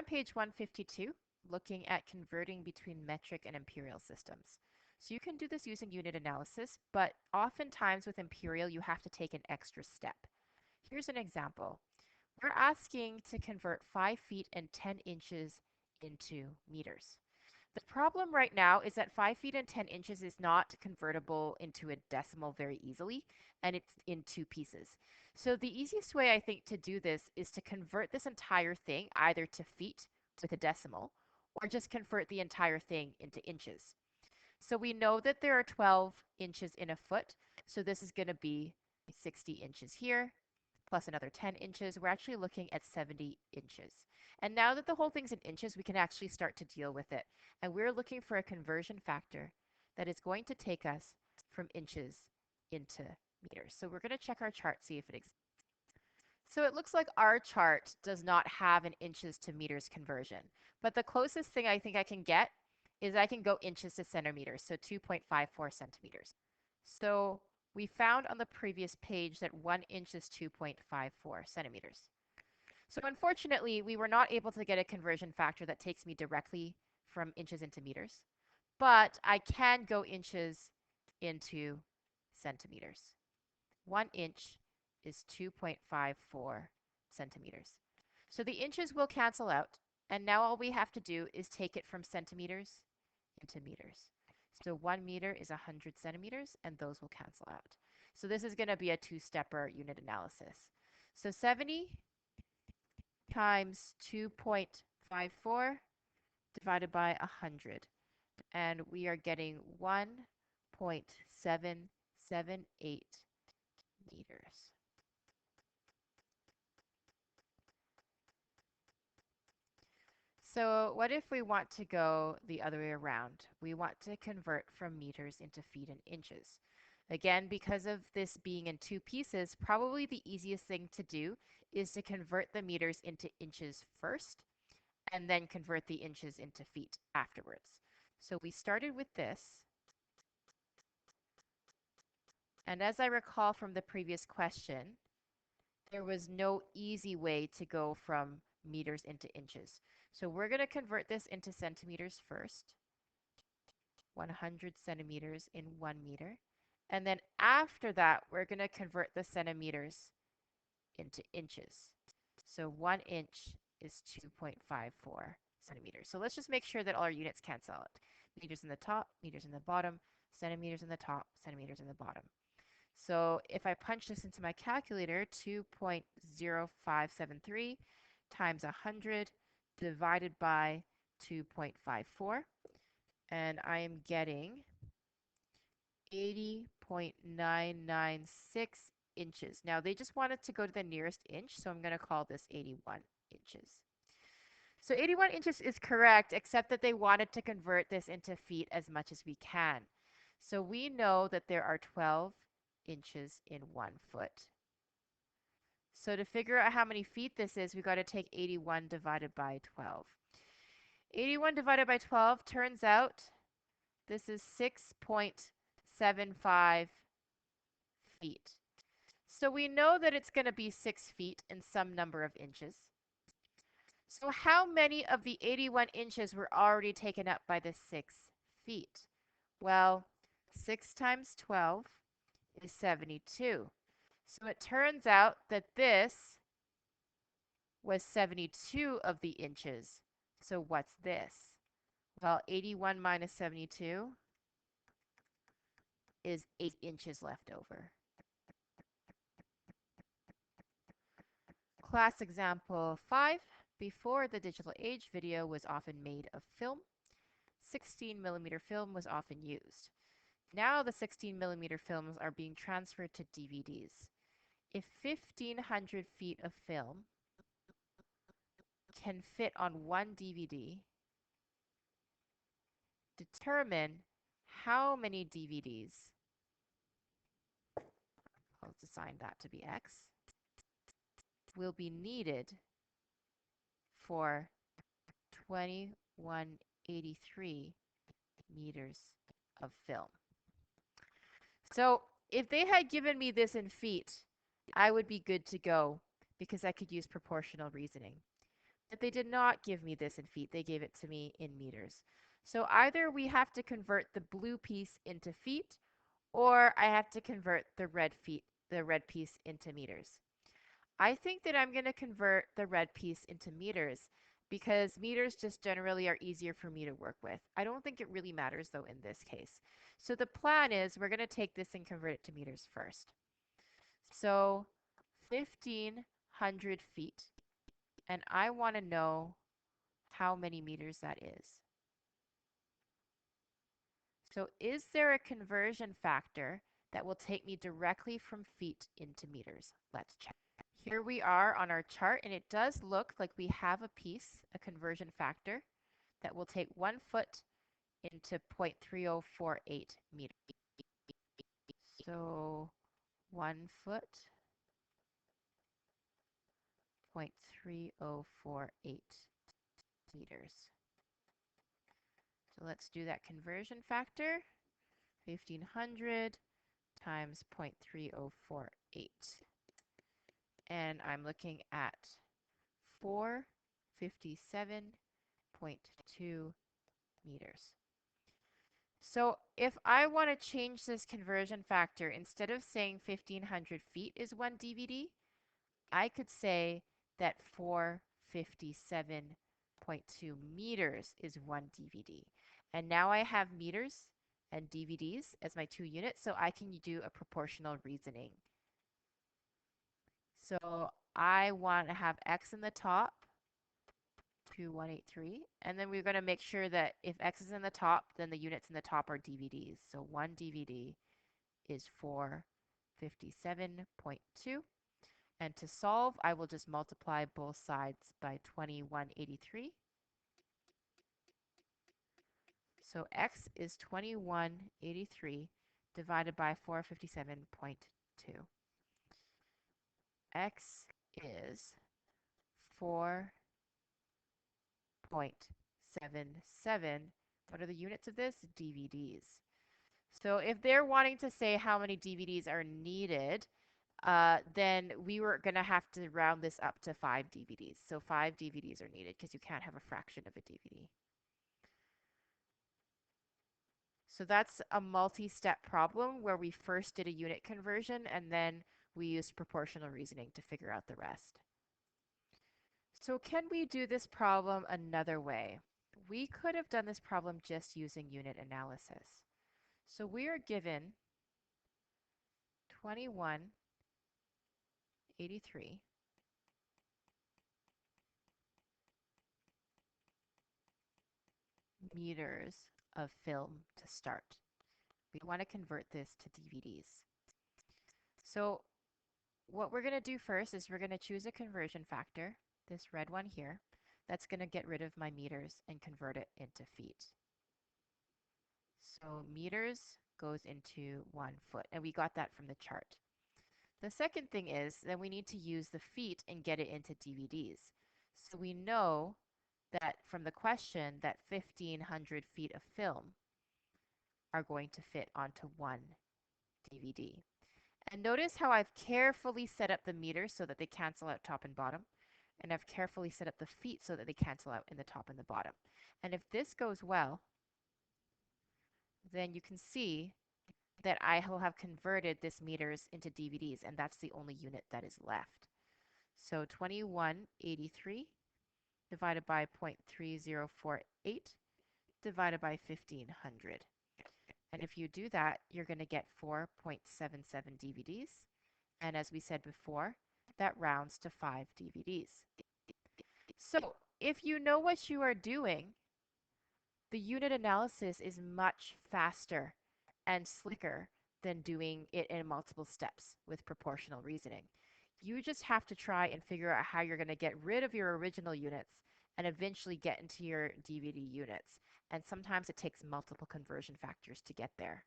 on page 152, looking at converting between metric and imperial systems. So you can do this using unit analysis, but oftentimes with imperial, you have to take an extra step. Here's an example. We're asking to convert 5 feet and 10 inches into meters. The problem right now is that 5 feet and 10 inches is not convertible into a decimal very easily, and it's in two pieces. So the easiest way I think to do this is to convert this entire thing either to feet with a decimal, or just convert the entire thing into inches. So we know that there are 12 inches in a foot, so this is going to be 60 inches here, plus another 10 inches. We're actually looking at 70 inches. And now that the whole thing's in inches, we can actually start to deal with it. And we're looking for a conversion factor that is going to take us from inches into meters. So we're going to check our chart, see if it exists. So it looks like our chart does not have an inches to meters conversion. But the closest thing I think I can get is I can go inches to centimeters, so 2.54 centimeters. So we found on the previous page that 1 inch is 2.54 centimeters. So unfortunately, we were not able to get a conversion factor that takes me directly from inches into meters, but I can go inches into centimeters. 1 inch is 2.54 centimeters. So the inches will cancel out, and now all we have to do is take it from centimeters into meters. So 1 meter is 100 centimeters, and those will cancel out. So this is going to be a two-stepper unit analysis. So 70 times 2.54 divided by 100. And we are getting 1.778 meters. So what if we want to go the other way around? We want to convert from meters into feet and inches. Again, because of this being in two pieces, probably the easiest thing to do is to convert the meters into inches first, and then convert the inches into feet afterwards. So we started with this. And as I recall from the previous question, there was no easy way to go from meters into inches. So we're going to convert this into centimeters first. 100 centimeters in 1 meter. And then after that, we're going to convert the centimeters into inches. So 1 inch is 2.54 centimeters. So let's just make sure that all our units cancel out. Meters in the top, meters in the bottom, centimeters in the top, centimeters in the bottom. So if I punch this into my calculator, 2.0573 times 100 divided by 2.54, and I am getting 80.996 inches. Now they just wanted to go to the nearest inch, so I'm going to call this 81 inches. So 81 inches is correct, except that they wanted to convert this into feet as much as we can. So we know that there are 12 inches in 1 foot. So to figure out how many feet this is, we've got to take 81 divided by 12. 81 divided by 12 turns out this is 6.75 feet. So we know that it's going to be 6 feet in some number of inches. So how many of the 81 inches were already taken up by the 6 feet? Well, 6 times 12 is 72. So it turns out that this was 72 of the inches. So what's this? Well, 81 minus 72 is 8 inches left over. Class example 5. Before the digital age, video was often made of film. 16 millimeter film was often used. Now the 16 millimeter films are being transferred to DVDs. If 1,500 feet of film can fit on one DVD, determine how many DVDs, I'll assign that to be X, will be needed for 2183 meters of film. So if they had given me this in feet, I would be good to go because I could use proportional reasoning. But they did not give me this in feet. They gave it to me in meters. So either we have to convert the blue piece into feet, or I have to convert the red piece into meters. I think that I'm going to convert the red piece into meters because meters just generally are easier for me to work with. I don't think it really matters though in this case. So the plan is we're going to take this and convert it to meters first. So 1,500 feet, and I want to know how many meters that is. So is there a conversion factor that will take me directly from feet into meters? Let's check. Here we are on our chart, and it does look like we have a piece, a conversion factor, that will take 1 foot into 0.3048 meters. So 1 foot, 0.3048 meters. So let's do that conversion factor. 1,500 times 0.3048. And I'm looking at 457.2 meters. So if I want to change this conversion factor, instead of saying 1,500 feet is 1 DVD, I could say that 457.2 meters is 1 DVD. And now I have meters and DVDs as my 2 units, so I can do a proportional reasoning. So I want to have X in the top, 2183, and then we're going to make sure that if X is in the top, then the units in the top are DVDs. So 1 DVD is 457.2. And to solve, I will just multiply both sides by 2183. So X is 2183 divided by 457.2. X is 4.77. What are the units of this? DVDs. So if they're wanting to say how many DVDs are needed, then we were going to have to round this up to 5 DVDs. So 5 DVDs are needed because you can't have a fraction of a DVD. So that's a multi-step problem where we first did a unit conversion and then we used proportional reasoning to figure out the rest. So can we do this problem another way? We could have done this problem just using unit analysis. So we are given 2183 meters of film to start. We want to convert this to DVDs. So what we're going to do first is we're going to choose a conversion factor, this red one here, that's going to get rid of my meters and convert it into feet. So meters goes into 1 foot, and we got that from the chart. The second thing is that we need to use the feet and get it into DVDs. So we know that from the question that 1,500 feet of film are going to fit onto 1 DVD. And notice how I've carefully set up the meters so that they cancel out top and bottom. And I've carefully set up the feet so that they cancel out in the top and the bottom. And if this goes well, then you can see that I will have converted this meters into DVDs, and that's the only unit that is left. So 2183 divided by 0.3048 divided by 1,500. And if you do that, you're going to get 4.77 DVDs. And as we said before, that rounds to 5 DVDs. So if you know what you are doing, the unit analysis is much faster and slicker than doing it in multiple steps with proportional reasoning. You just have to try and figure out how you're going to get rid of your original units and eventually get into your DVD units. And sometimes it takes multiple conversion factors to get there.